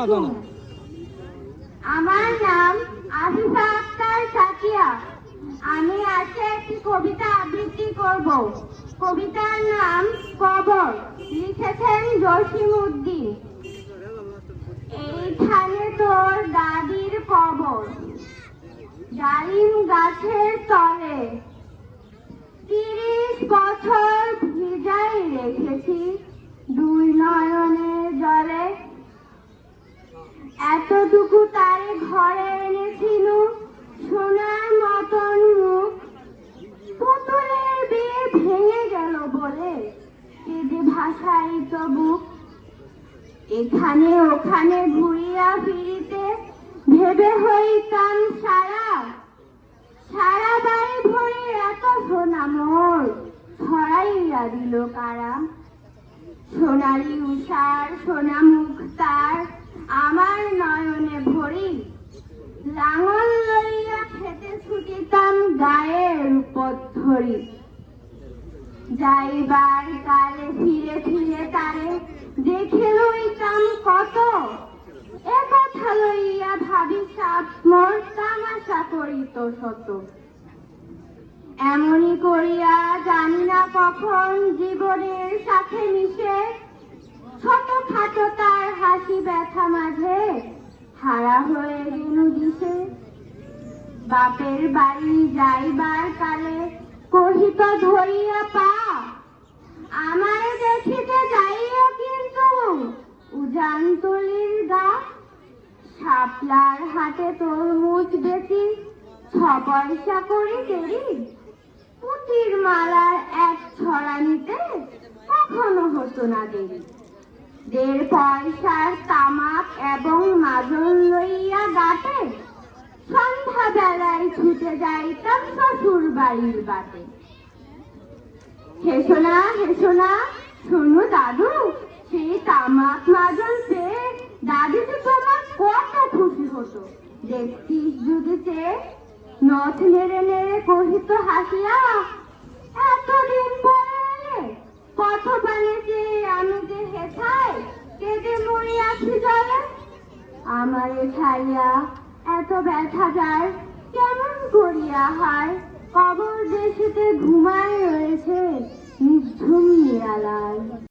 আলাইকুম। আমার নাম আফিফা আক্তার সাকিয়া। আমি আজকে একটি কবিতা আবৃত্তি করব। কবিতার নাম কবর, লিখেছেন জসিম উদ্দিন। এইখানে তোর দাদির কবর, ডালিম গাছের তলে 30 বছর ভিজাই রেখেছি দুই নয়নের জলে। এতটুকু তারে ঘরে এনেছিল সোনার মতন মুখ, পুতুলের বিয়ে ভেঙে গেল বলে কেঁদে ভাষাই তো বুক। এখানে ওখানে ঘুরিয়া ফিরিতে ভেবে হইতাম সারা, সারা বাড়ি ভরে এত সোনা মোর ছড়াইয়া দিল কারা। সোনালি উষার সোনা মুখ তার আমার নয়নে ভরি, লাঙল লইয়া খেতে ছুটিতাম গায়ের উপর ধরি। যাইবার কালে ফিরে ফিরে তারে দেখে লইতাম কত, এ কথা লইয়া ভাবি সাপ মোর তামাশা করিত শত। এমনি করিয়া জানি না কখন জীবনের সাথে মিশে ছোট খাটো তার হাসি ব্যথা মাঝে হারা হয়ে গেল দিশে। বাপের বাড়ি যাইবার কালে কহিত ধরিয়া পা, আমায় দেখিতে যাইও কিন্তু উজানতলির গা। শাপলার হাটে তরমুজ বেচি 6 পয়সা করে দেরি, পুঁতির মালার এক ছড়া নিতে কখনো হতো না দেরি। 1.5 পয়সার তামাক এবং মাজন লইয়া গাটে সন্ধ্যা বেলায় ছুটে যাইতাম শ্বশুর বাড়ির বাটে। হেসো না হেসো না, শোনো দাদু, সেই তামাক মাজন পেয়ে দাদি তো তোমার কত খুশি হতো। দেখছিস যদি সে নথ নেড়ে নেড়ে কহিত হাসিয়া, এতদিন পরে এলে কত বানিয়েছে আমি যে হেথায় কেঁদে মরিয়াছি জলে। আমারে ছাইয়া এত ব্যথা যায় কেমন করিয়া হয়, কবর দেশেতে ঘুমায় রয়েছে নিঝুম নিরালায়।